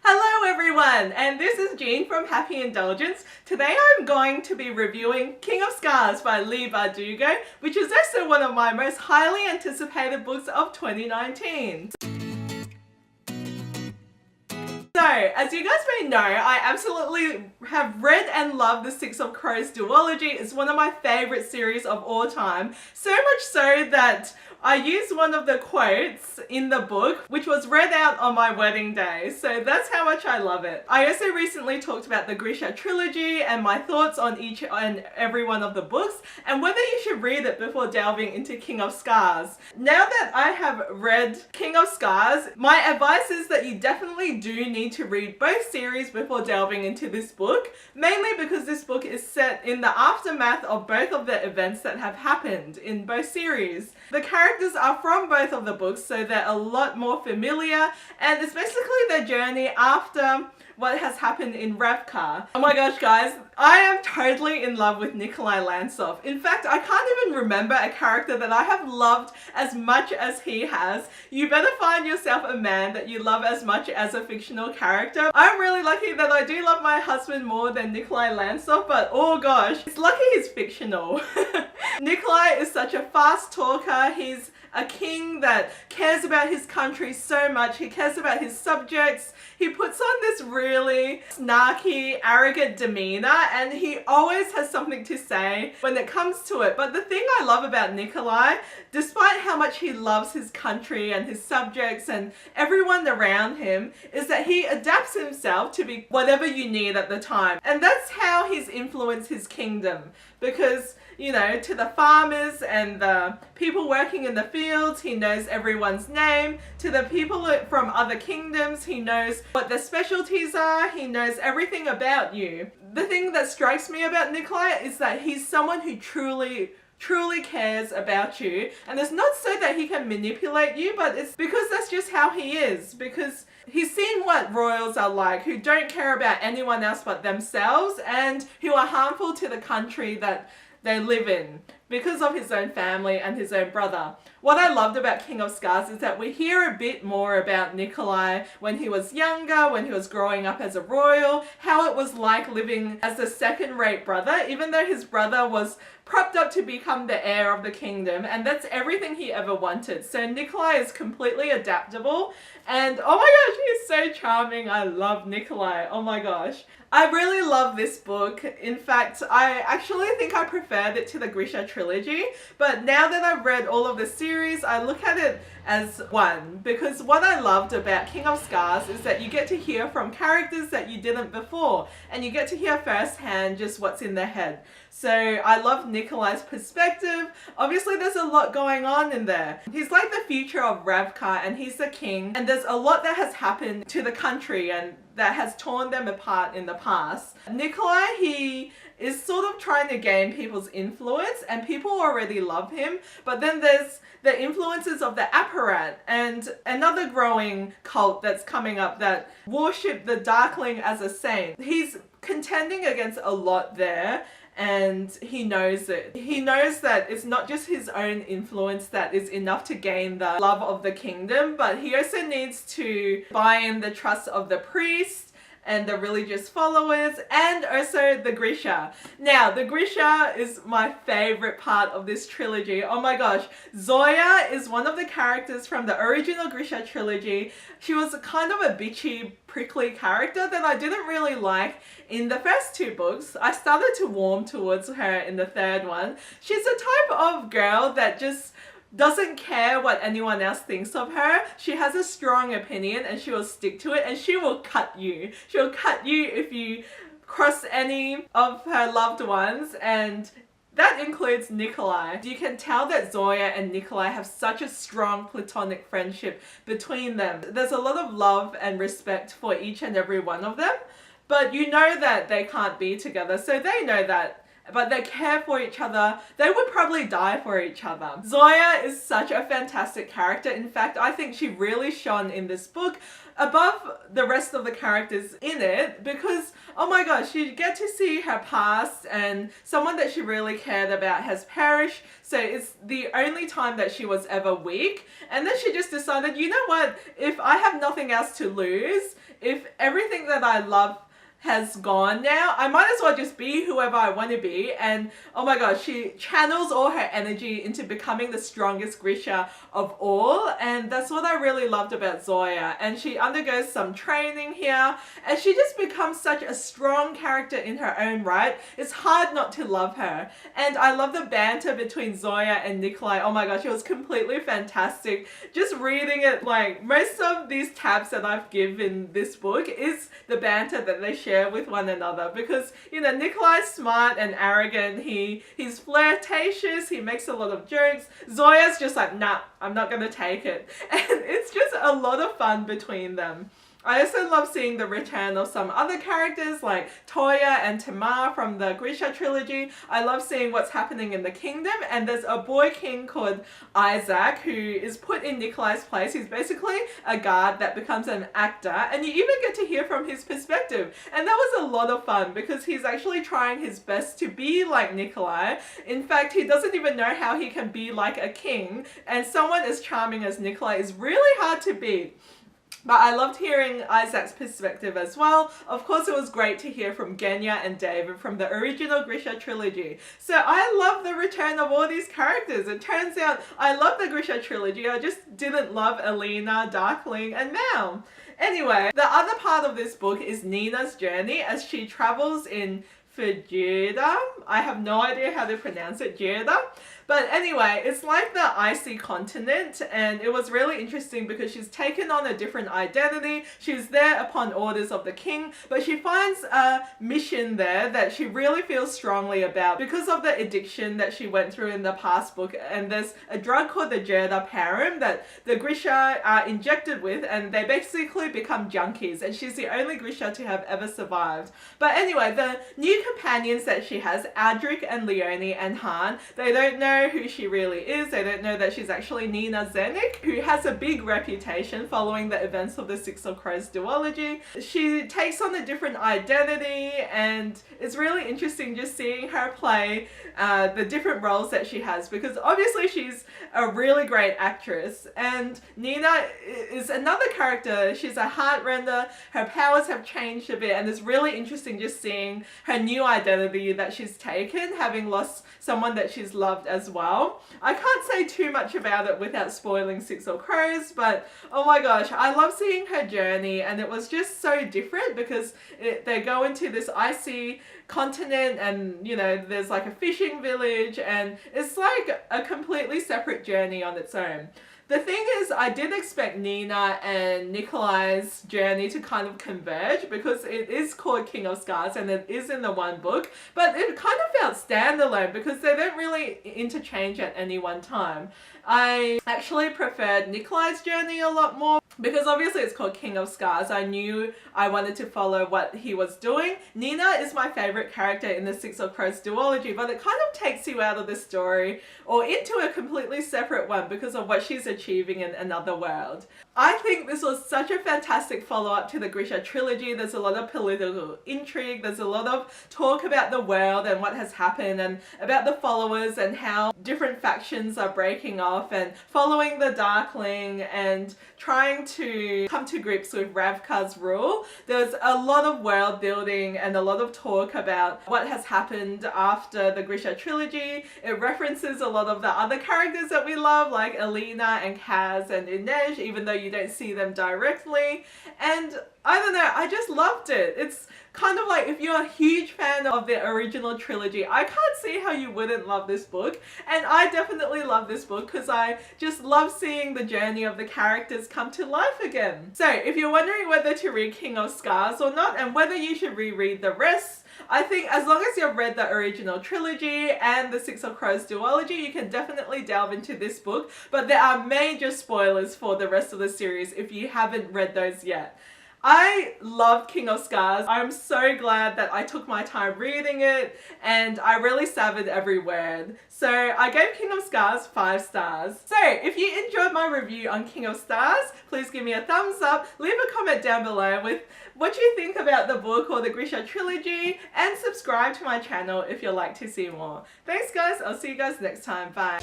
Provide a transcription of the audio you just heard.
Hello everyone, and this is Jean from Happy Indulgence. Today I'm going to be reviewing King of Scars by Leigh Bardugo, which is also one of my most highly anticipated books of 2019. So, as you guys may know, I absolutely have read and loved the Six of Crows duology. It's one of my favourite series of all time. So much so that I used one of the quotes in the book, which was read out on my wedding day. So that's how much I love it. I also recently talked about the Grisha trilogy and my thoughts on each and every one of the books and whether you should read it before delving into King of Scars. Now that I have read King of Scars, my advice is that you definitely do need to read both series before delving into this book, mainly because this book is set in the aftermath of both of the events that have happened in both series. The characters are from both of the books, so they're a lot more familiar, and it's basically their journey after what has happened in Ravka. Oh my gosh guys, I am totally in love with Nikolai Lantsov. In fact, I can't even remember a character that I have loved as much as he has. You better find yourself a man that you love as much as a fictional character. I'm really lucky that I do love my husband more than Nikolai Lantsov, but oh gosh, it's lucky he's fictional. Nikolai is such a fast talker. He's a king that cares about his country so much. He cares about his subjects. He puts on this really snarky, arrogant demeanor, and he always has something to say when it comes to it. But the thing I love about Nikolai, despite how much he loves his country and his subjects and everyone around him, is that he adapts himself to be whatever you need at the time. And that's how he's influenced his kingdom. Because, you know, to the farmers and the people working in the fields, he knows everyone's name. To the people from other kingdoms, he knows what their specialties are. He knows everything about you. The thing that strikes me about Nikolai is that he's someone who truly cares about you, and it's not so that he can manipulate you, but it's because that's just how he is, because he's seen what royals are like, who don't care about anyone else but themselves and who are harmful to the country that they live in because of his own family and his own brother. What I loved about King of Scars is that we hear a bit more about Nikolai when he was younger, when he was growing up as a royal, how it was like living as a second-rate brother, even though his brother was propped up to become the heir of the kingdom, and that's everything he ever wanted. So Nikolai is completely adaptable, and oh my gosh, he is so charming. I love Nikolai. Oh my gosh. I really love this book. In fact, I actually think I preferred it to the Grisha trilogy, but now that I've read all of the series, I look at it as one, because what I loved about King of Scars is that you get to hear from characters that you didn't before, and you get to hear firsthand just what's in their head. So I love Nikolai's perspective. Obviously there's a lot going on in there. He's like the future of Ravka, and he's the king, and there's a lot that has happened to the country and that has torn them apart in the past. Nikolai, he is sort of trying to gain people's influence, and people already love him, but then there's the influences of the apparat and another growing cult that's coming up that worship the Darkling as a saint. He's contending against a lot there, and he knows it. He knows that it's not just his own influence that is enough to gain the love of the kingdom, but he also needs to buy in the trust of the priest and the religious followers, and also the Grisha. Now, the Grisha is my favorite part of this trilogy. Oh my gosh, Zoya is one of the characters from the original Grisha trilogy. She was kind of a bitchy, prickly character that I didn't really like in the first two books. I started to warm towards her in the third one. She's a type of girl that just doesn't care what anyone else thinks of her. She has a strong opinion and she will stick to it, and she will cut you. She'll cut you if you cross any of her loved ones, and that includes Nikolai. You can tell that Zoya and Nikolai have such a strong platonic friendship between them. There's a lot of love and respect for each and every one of them, but you know that they can't be together, so they know that. But they care for each other. They would probably die for each other. Zoya is such a fantastic character. In fact, I think she really shone in this book. above the rest of the characters in it because, oh my gosh, you get to see her past and someone that she really cared about has perished. So it's the only time that she was ever weak. And then she just decided, you know what, if I have nothing else to lose, if everything that I love has gone now, I might as well just be whoever I want to be. And oh my gosh, she channels all her energy into becoming the strongest Grisha of all, and that's what I really loved about Zoya. And she undergoes some training here and she just becomes such a strong character in her own right. It's hard not to love her. And I love the banter between Zoya and Nikolai. Oh my gosh, it was completely fantastic. Just reading it, like most of these tabs that I've given this book is the banter that they share with one another, because you know, Nikolai's smart and arrogant, he's flirtatious, he makes a lot of jokes. Zoya's just like, nah, I'm not gonna take it. And it's just a lot of fun between them. I also love seeing the return of some other characters like Toya and Tamar from the Grisha trilogy. I love seeing what's happening in the kingdom, and there's a boy king called Isaac who is put in Nikolai's place. He's basically a guard that becomes an actor, and you even get to hear from his perspective. And that was a lot of fun because he's actually trying his best to be like Nikolai. In fact, he doesn't even know how he can be like a king, and someone as charming as Nikolai is really hard to beat. But I loved hearing Isaac's perspective as well. Of course, it was great to hear from Genya and David from the original Grisha trilogy. So I love the return of all these characters. It turns out I love the Grisha trilogy. I just didn't love Alina, Darkling, and Mal. Anyway, the other part of this book is Nina's journey as she travels in Fujita. I have no idea how to pronounce it, Jeddah. But anyway, it's like the icy continent, and it was really interesting because she's taken on a different identity. She's there upon orders of the king, but she finds a mission there that she really feels strongly about because of the addiction that she went through in the past book. And there's a drug called the Jeddah Param that the Grisha are injected with, and they basically become junkies, and she's the only Grisha to have ever survived. But anyway, the new companions that she has, Adric and Leonie and Han, they don't know who she really is. They don't know that she's actually Nina Zenik, who has a big reputation following the events of the Six of Crows duology. She takes on a different identity, and it's really interesting just seeing her play the different roles that she has, because obviously she's a really great actress, and Nina is another character. She's a heartrender. Her powers have changed a bit, and it's really interesting just seeing her new identity that she's taken, having lost someone that she's loved as well. I can't say too much about it without spoiling Six of Crows, but oh my gosh, I love seeing her journey, and it was just so different because they go into this icy continent, and you know, there's like a fishing village, and it's like a completely separate journey on its own. The thing is, I did expect Nina and Nikolai's journey to kind of converge because it is called King of Scars and it is in the one book, but it kind of felt standalone because they don't really interchange at any one time. I actually preferred Nikolai's journey a lot more because obviously it's called King of Scars. I knew I wanted to follow what he was doing. Nina is my favorite character in the Six of Crows duology, but it kind of takes you out of the story or into a completely separate one because of what she's achieving in another world. I think this was such a fantastic follow-up to the Grisha trilogy. There's a lot of political intrigue, there's a lot of talk about the world and what has happened and about the followers and how different factions are breaking off and following the Darkling and trying to come to grips with Ravka's rule. There's a lot of world building and a lot of talk about what has happened after the Grisha trilogy. It references a lot of the other characters that we love, like Alina and Kaz and Inej, even though you don't see them directly. And I don't know, I just loved it. It's kind of like if you're a huge fan of the original trilogy, I can't see how you wouldn't love this book. And I definitely love this book because I just love seeing the journey of the characters come to life again. So if you're wondering whether to read King of Scars or not and whether you should reread the rest, I think as long as you've read the original trilogy and the Six of Crows duology, you can definitely delve into this book. But there are major spoilers for the rest of the series if you haven't read those yet. I loved King of Scars. I'm so glad that I took my time reading it and I really savored every word. So I gave King of Scars 5 stars. So if you enjoyed my review on King of Stars, please give me a thumbs up, leave a comment down below with what you think about the book or the Grisha trilogy, and subscribe to my channel if you'd like to see more. Thanks guys, I'll see you guys next time. Bye.